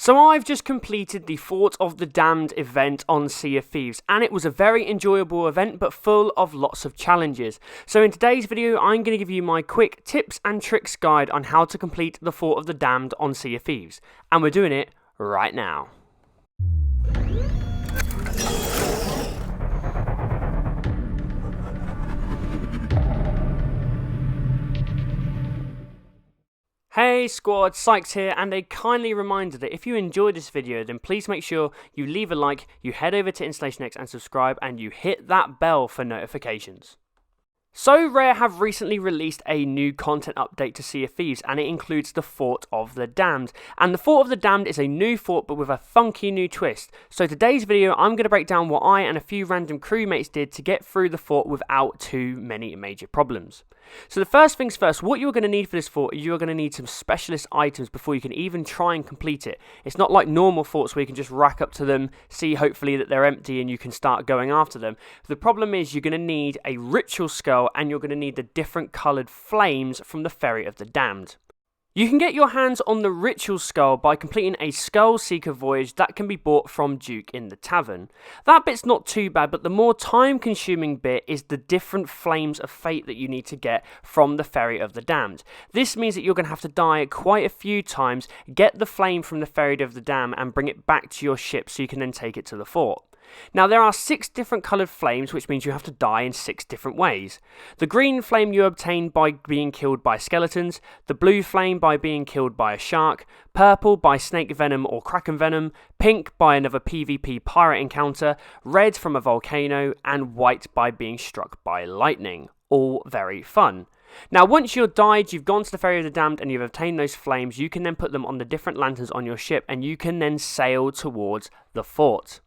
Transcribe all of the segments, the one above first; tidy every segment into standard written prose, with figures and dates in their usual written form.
So I've just completed the Fort of the Damned event on Sea of Thieves, and it was a very enjoyable event but full of lots of challenges. So in today's video I'm going to give you my quick tips and tricks guide on how to complete the Fort of the Damned on Sea of Thieves, and we're doing it right now. Hey squad, Sykes here, and a kindly reminder that if you enjoyed this video then please make sure you leave a like, you head over to InstallationX and subscribe, and you hit that bell for notifications. So Rare have recently released a new content update to Sea of Thieves, and it includes the Fort of the Damned. And the Fort of the Damned is a new fort but with a funky new twist. So today's video I'm going to break down what I and a few random crewmates did to get through the fort without too many major problems. So the first things first, what you're going to need for this fort is you're going to need some specialist items before you can even try and complete it. It's not like normal forts where you can just rack up to them, see hopefully that they're empty and you can start going after them. The problem is you're going to need a ritual skull and you're going to need the different coloured flames from the Ferry of the Damned. You can get your hands on the ritual skull by completing a skull seeker voyage that can be bought from Duke in the tavern. That bit's not too bad, but the more time consuming bit is the different flames of fate that you need to get from the Ferry of the Damned. This means that you're going to have to die quite a few times, get the flame from the Ferry of the Damned and bring it back to your ship so you can then take it to the fort. Now there are 6 different coloured flames, which means you have to die in 6 different ways. The green flame you obtain by being killed by skeletons, the blue flame by being killed by a shark, purple by snake venom or kraken venom, pink by another PvP pirate encounter, red from a volcano, and white by being struck by lightning. All very fun. Now once you're died, you've gone to the Ferry of the Damned and you've obtained those flames, you can then put them on the different lanterns on your ship and you can then sail towards the fort.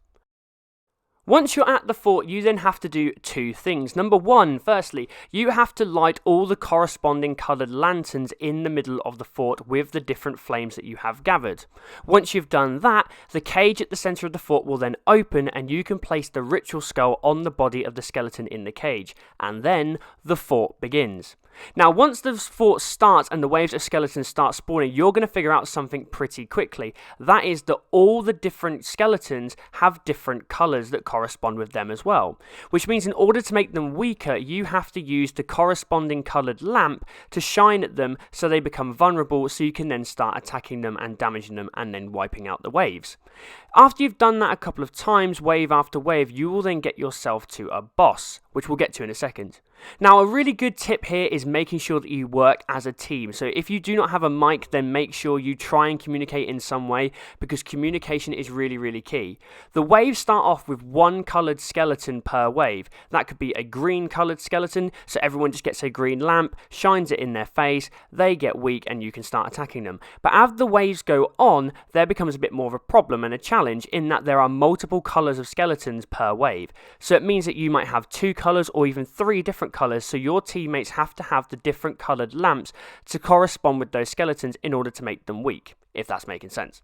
Once you're at the fort, you then have to do 2 things. Number 1, firstly, you have to light all the corresponding coloured lanterns in the middle of the fort with the different flames that you have gathered. Once you've done that, the cage at the centre of the fort will then open and you can place the ritual skull on the body of the skeleton in the cage. And then the fort begins. Now once the fort starts and the waves of skeletons start spawning, you're going to figure out something pretty quickly. That is that all the different skeletons have different colours that correspond with them as well. Which means in order to make them weaker, you have to use the corresponding coloured lamp to shine at them so they become vulnerable, so you can then start attacking them and damaging them and then wiping out the waves. After you've done that a couple of times, wave after wave, you will then get yourself to a boss, which we'll get to in a second. Now a really good tip here is making sure that you work as a team. So if you do not have a mic, then make sure you try and communicate in some way, because communication is really key. The waves start off with 1 coloured skeleton per wave. That could be a green coloured skeleton, so everyone just gets a green lamp, shines it in their face, they get weak and you can start attacking them. But as the waves go on, there becomes a bit more of a problem and a challenge in that there are multiple colours of skeletons per wave. So it means that you might have 2 colours or even 3 different colours, so your teammates have to have the different coloured lamps to correspond with those skeletons in order to make them weak, if that's making sense.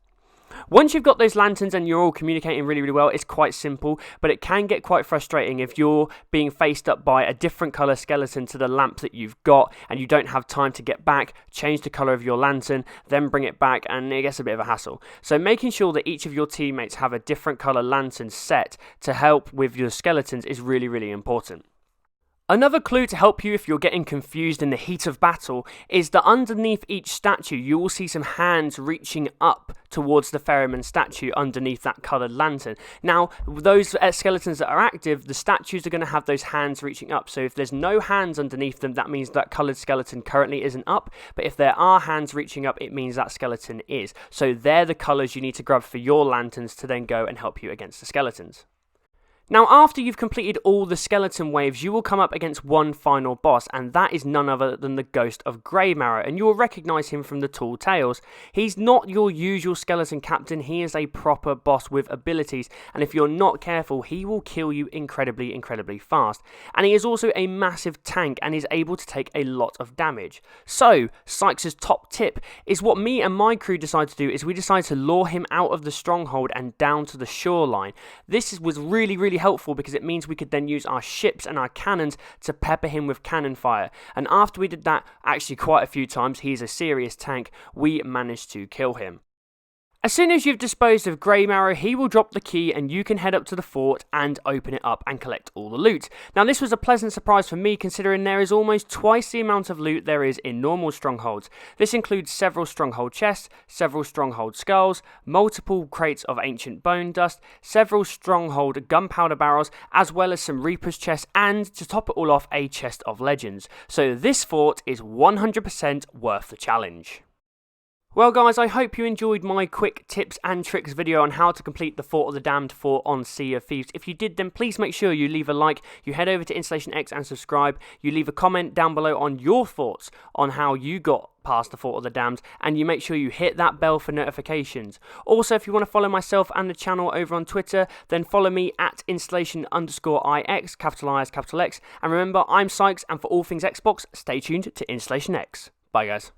Once you've got those lanterns and you're all communicating really well, it's quite simple, but it can get quite frustrating if you're being faced up by a different colour skeleton to the lamp that you've got and you don't have time to get back, change the colour of your lantern, then bring it back, and it gets a bit of a hassle. So making sure that each of your teammates have a different colour lantern set to help with your skeletons is really important. Another clue to help you if you're getting confused in the heat of battle is that underneath each statue you will see some hands reaching up towards the ferryman statue underneath that coloured lantern. Now those skeletons that are active, the statues are going to have those hands reaching up, so if there's no hands underneath them, that means that coloured skeleton currently isn't up, but if there are hands reaching up, it means that skeleton is. So they're the colours you need to grab for your lanterns to then go and help you against the skeletons. Now after you've completed all the skeleton waves, you will come up against one final boss, and that is none other than the Ghost of Greymarrow, and you will recognise him from the Tall Tales. He's not your usual skeleton captain, he is a proper boss with abilities, and if you're not careful, he will kill you incredibly fast. And he is also a massive tank and is able to take a lot of damage. So, Sykes' top tip is what me and my crew decided to do is we decided to lure him out of the stronghold and down to the shoreline. This was really helpful because it means we could then use our ships and our cannons to pepper him with cannon fire. And after we did that, actually quite a few times, he's a serious tank, we managed to kill him. As soon as you've disposed of Grey Marrow, he will drop the key and you can head up to the fort and open it up and collect all the loot. Now this was a pleasant surprise for me, considering there is almost twice the amount of loot there is in normal strongholds. This includes several stronghold chests, several stronghold skulls, multiple crates of ancient bone dust, several stronghold gunpowder barrels, as well as some Reaper's chests, and to top it all off, a chest of legends. So this fort is 100% worth the challenge. Well guys, I hope you enjoyed my quick tips and tricks video on how to complete the Fort of the Damned fort on Sea of Thieves. If you did, then please make sure you leave a like, you head over to InstallationX and subscribe, you leave a comment down below on your thoughts on how you got past the Fort of the Damned, and you make sure you hit that bell for notifications. Also, if you want to follow myself and the channel over on Twitter, then follow me at installation_ix, capital I, capital X, and remember, I'm Sykes, and for all things Xbox, stay tuned to InstallationX. Bye guys.